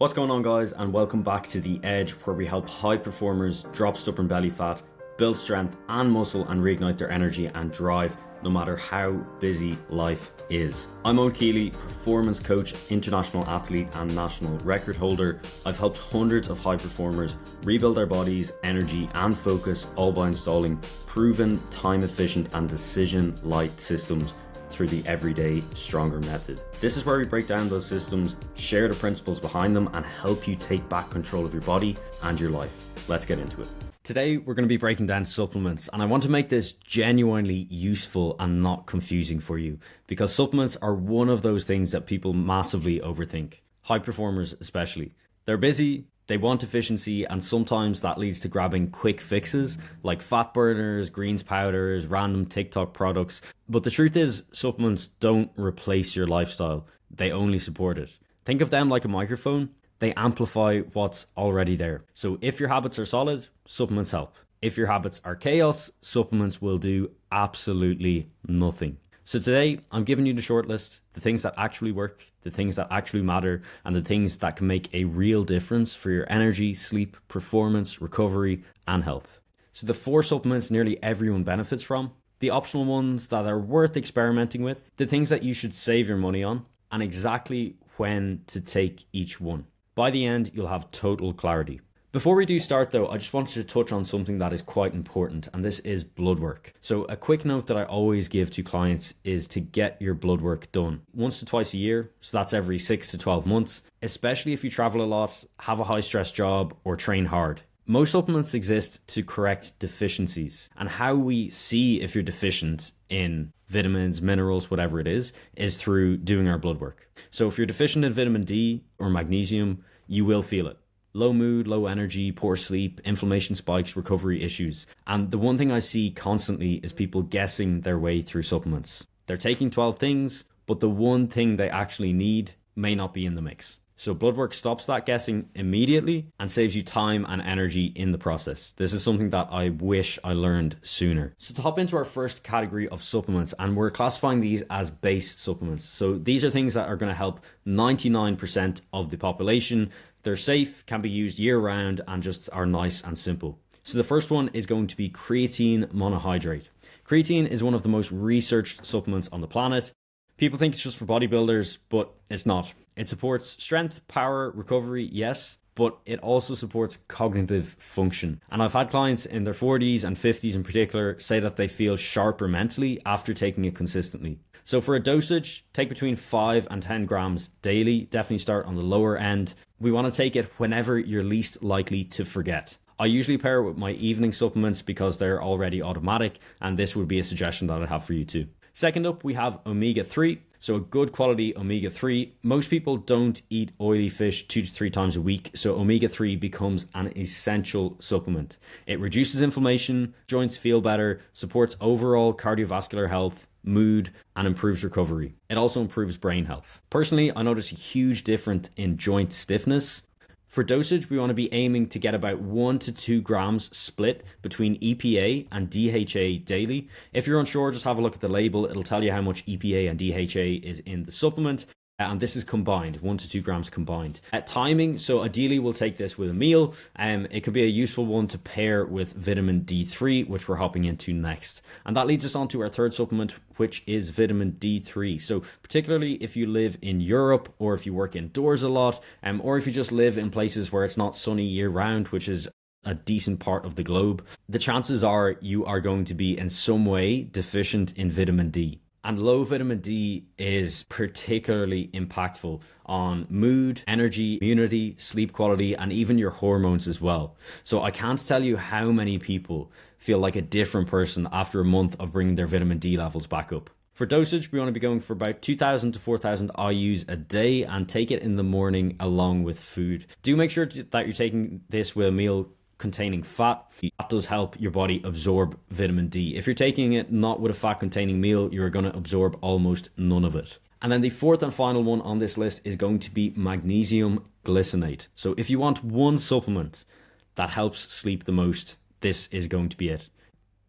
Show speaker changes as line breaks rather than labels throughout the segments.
What's going on, guys, and welcome back to The Edge, where we help high performers drop stubborn belly fat, build strength and muscle, and reignite their energy and drive no matter how busy life is. I'm Owen Keeley, performance coach, international athlete and national record holder. I've helped hundreds of high performers rebuild their bodies, energy and focus, all by installing proven, time efficient and decision light systems through the Everyday Stronger method. This is where we break down those systems, share the principles behind them, and help you take back control of your body and your life. Let's get into it. Today, we're going to be breaking down supplements, and I want to make this genuinely useful and not confusing for you, because supplements are one of those things that people massively overthink, high performers especially. They're busy, they want efficiency, and sometimes that leads to grabbing quick fixes like fat burners, greens powders, random TikTok products. But the truth is, supplements don't replace your lifestyle, they only support it. Think of them like a microphone. They amplify what's already there. So if your habits are solid, supplements help. If your habits are chaos, supplements will do absolutely nothing. So today, I'm giving you the short list, the things that actually work, the things that actually matter, and the things that can make a real difference for your energy, sleep, performance, recovery, and health. So the 4 supplements nearly everyone benefits from, the optional ones that are worth experimenting with, the things that you should save your money on, and exactly when to take each one. By the end, you'll have total clarity. Before we do start though, I just wanted to touch on something that is quite important, and this is blood work. So a quick note that I always give to clients is to get your blood work done once to twice a year. So that's every 6 to 12 months, especially if you travel a lot, have a high stress job, or train hard. Most supplements exist to correct deficiencies, and how we see if you're deficient in vitamins, minerals, whatever it is through doing our blood work. So if you're deficient in vitamin D or magnesium, you will feel it. Low mood, low energy, poor sleep, inflammation spikes, recovery issues. And the one thing I see constantly is people guessing their way through supplements. They're taking 12 things, but the one thing they actually need may not be in the mix. So blood work stops that guessing immediately and saves you time and energy in the process. This is something that I wish I learned sooner. So to hop into our first category of supplements, and we're classifying these as base supplements. So these are things that are going to help 99% of the population. They're safe, can be used year round, and just are nice and simple. So the first one is going to be creatine monohydrate. Creatine is one of the most researched supplements on the planet. People think it's just for bodybuilders, but it's not. It supports strength, power, recovery, yes, but it also supports cognitive function. And I've had clients in their 40s and 50s in particular say that they feel sharper mentally after taking it consistently. So for a dosage, take between 5 and 10 grams daily. Definitely start on the lower end. We want to take it whenever you're least likely to forget. I usually pair it with my evening supplements because they're already automatic, and this would be a suggestion that I'd have for you too. Second up, we have omega-3. So a good quality omega-3. Most people don't eat oily fish 2 to 3 times a week, so omega-3 becomes an essential supplement. It reduces inflammation, joints feel better, supports overall cardiovascular health, mood, and improves recovery. It also improves brain health. Personally, I notice a huge difference in joint stiffness. For dosage, we want to be aiming to get about 1 to 2 grams split between EPA and DHA daily. If you're unsure, just have a look at the label. It'll tell you how much EPA and DHA is in the supplement. And this is combined, 1 to 2 grams combined. At timing, so ideally we'll take this with a meal. It could be a useful one to pair with vitamin D3, which we're hopping into next. And that leads us on to our third supplement, which is vitamin D3. So particularly if you live in Europe, or if you work indoors a lot, or if you just live in places where it's not sunny year round, which is a decent part of the globe, the chances are you are going to be in some way deficient in vitamin D. And low vitamin D is particularly impactful on mood, energy, immunity, sleep quality, and even your hormones as well. So I can't tell you how many people feel like a different person after a month of bringing their vitamin D levels back up. For dosage, we want to be going for about 2,000 to 4,000 IUs a day, and take it in the morning along with food. Do make sure that you're taking this with a meal containing fat. That does help your body absorb vitamin D. If you're taking it not with a fat containing meal, you're going to absorb almost none of it. And then the fourth and final one on this list is going to be magnesium glycinate. So if you want one supplement that helps sleep the most, this is going to be it.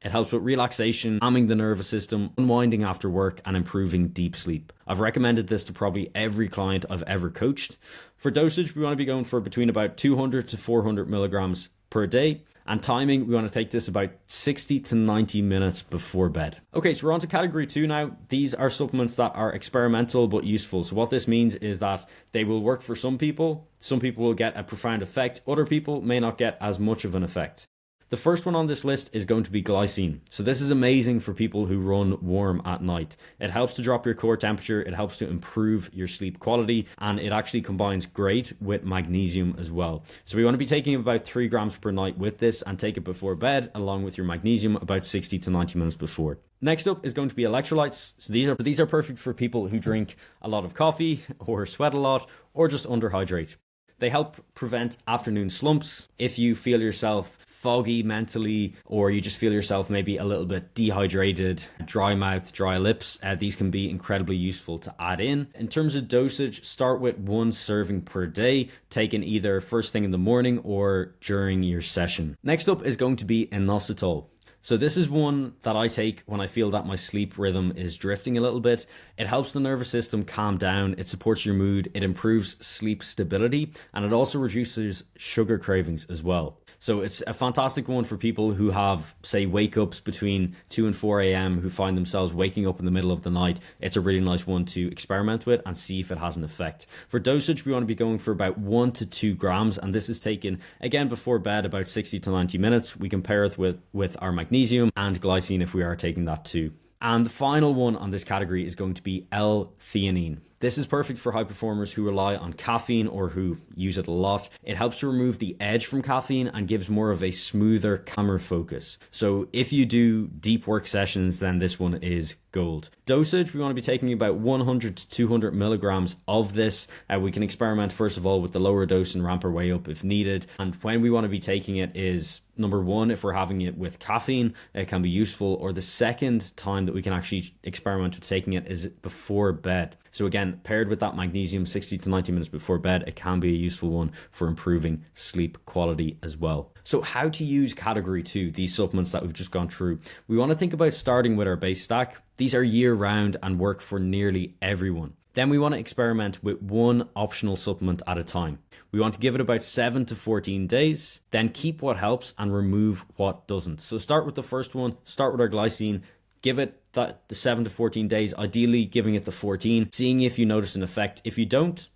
It helps with relaxation, calming the nervous system, unwinding after work, and improving deep sleep. I've recommended this to probably every client I've ever coached. For dosage, we want to be going for between about 200 to 400 milligrams per day. And timing, we want to take this about 60 to 90 minutes before bed. Okay, so we're on to category 2 now. These are supplements that are experimental but useful. So what this means is that they will work for some people. Some people will get a profound effect. Other people may not get as much of an effect. The first one on this list is going to be Glycine. So this is amazing for people who run warm at night. It helps to drop your core temperature, it helps to improve your sleep quality, and it actually combines great with magnesium as well. So we want to be taking about 3 grams per night with this and take it before bed along with your magnesium about 60 to 90 minutes before. Next up is going to be electrolytes. So these are perfect for people who drink a lot of coffee or sweat a lot or just underhydrate. They help prevent afternoon slumps. If you feel yourself foggy mentally, or you just feel yourself maybe a little bit dehydrated, dry mouth, dry lips, these can be incredibly useful to add in. In terms of dosage, start with 1 serving per day, taken either first thing in the morning or during your session. Next up is going to be Inositol. So this is one that I take when I feel that my sleep rhythm is drifting a little bit. It helps the nervous system calm down, it supports your mood, it improves sleep stability, and it also reduces sugar cravings as well. So it's a fantastic one for people who have, say, wake-ups between 2 and 4 a.m. who find themselves waking up in the middle of the night. It's a really nice one to experiment with and see if it has an effect. For dosage, we want to be going for about 1 to 2 grams, and this is taken, again, before bed, about 60 to 90 minutes. We can pair it with our magnesium and glycine if we are taking that too. And the final one on this category is going to be L-theanine. This is perfect for high performers who rely on caffeine or who use it a lot. It helps to remove the edge from caffeine and gives more of a smoother, calmer focus. So if you do deep work sessions, then this one is gold. Dosage, we want to be taking about 100 to 200 milligrams of this. We can experiment first of all with the lower dose and ramp our way up if needed. And when we want to be taking it is, number one, if we're having it with caffeine, it can be useful. Or the second time that we can actually experiment with taking it is before bed. So again, paired with that magnesium 60 to 90 minutes before bed, it can be a useful one for improving sleep quality as well. So how to use category 2, these supplements that we've just gone through. We want to think about starting with our base stack. These are year round and work for nearly everyone. Then we want to experiment with one optional supplement at a time. We want to give it about 7 to 14 days, then keep what helps and remove what doesn't. So start with the first one, start with our glycine, give it the 7 to 14 days, ideally giving it the 14, seeing if you notice an effect. If you don't,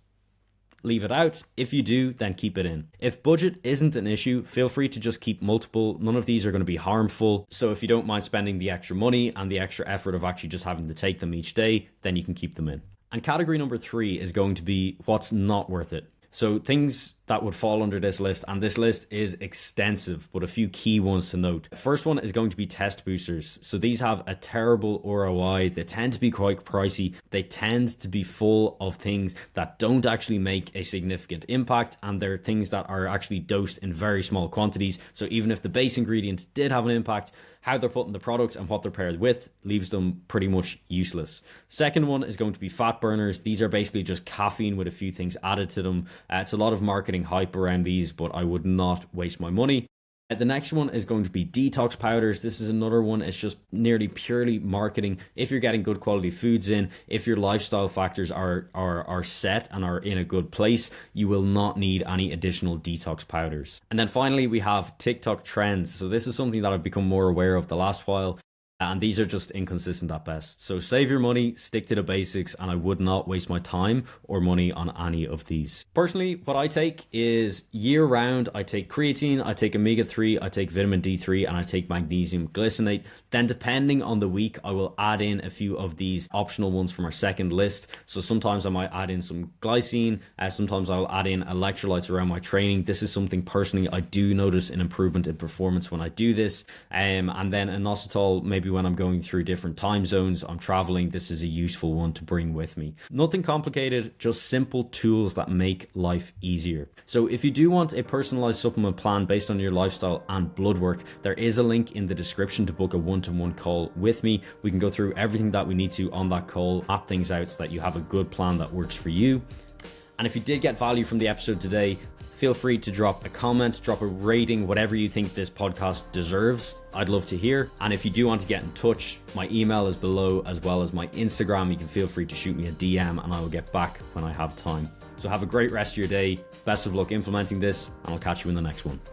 leave it out. If you do, then keep it in. If budget isn't an issue, feel free to just keep multiple. None of these are going to be harmful. So if you don't mind spending the extra money and the extra effort of actually just having to take them each day, then you can keep them in. And category number 3 is going to be what's not worth it. So things that would fall under this list, and this list is extensive, but a few key ones to note. The first one is going to be test boosters. So these have a terrible ROI. They tend to be quite pricey. They tend to be full of things that don't actually make a significant impact, and they're things that are actually dosed in very small quantities. So even if the base ingredient did have an impact, how they're put in the product and what they're paired with leaves them pretty much useless. Second one is going to be fat burners. These are basically just caffeine with a few things added to them. It's a lot of marketing hype around these, but I would not waste my money. The next one is going to be detox powders. This is another one. It's just nearly purely marketing. If you're getting good quality foods in, if your lifestyle factors are set and are in a good place, you will not need any additional detox powders. And then finally, we have TikTok trends. So this is something that I've become more aware of the last while. And these are just inconsistent at best. So save your money, stick to the basics, and I would not waste my time or money on any of these. Personally, what I take is year round, I take creatine, I take omega-3, I take vitamin D3, and I take magnesium glycinate. Then depending on the week, I will add in a few of these optional ones from our second list. So sometimes I might add in some glycine, sometimes I'll add in electrolytes around my training. This is something personally I do notice an improvement in performance when I do this. And then inositol, maybe when I'm going through different time zones, I'm traveling, this is a useful one to bring with me. Nothing complicated, just simple tools that make life easier. So if you do want a personalized supplement plan based on your lifestyle and blood work, there is a link in the description to book a one-to-one call with me. We can go through everything that we need to on that call, map things out so that you have a good plan that works for you. And if you did get value from the episode today, Feel free to drop a comment, drop a rating, whatever you think this podcast deserves. I'd love to hear. And if you do want to get in touch, my email is below, as well as my Instagram. You can feel free to shoot me a DM and I will get back when I have time. So have a great rest of your day. Best of luck implementing this, and I'll catch you in the next one.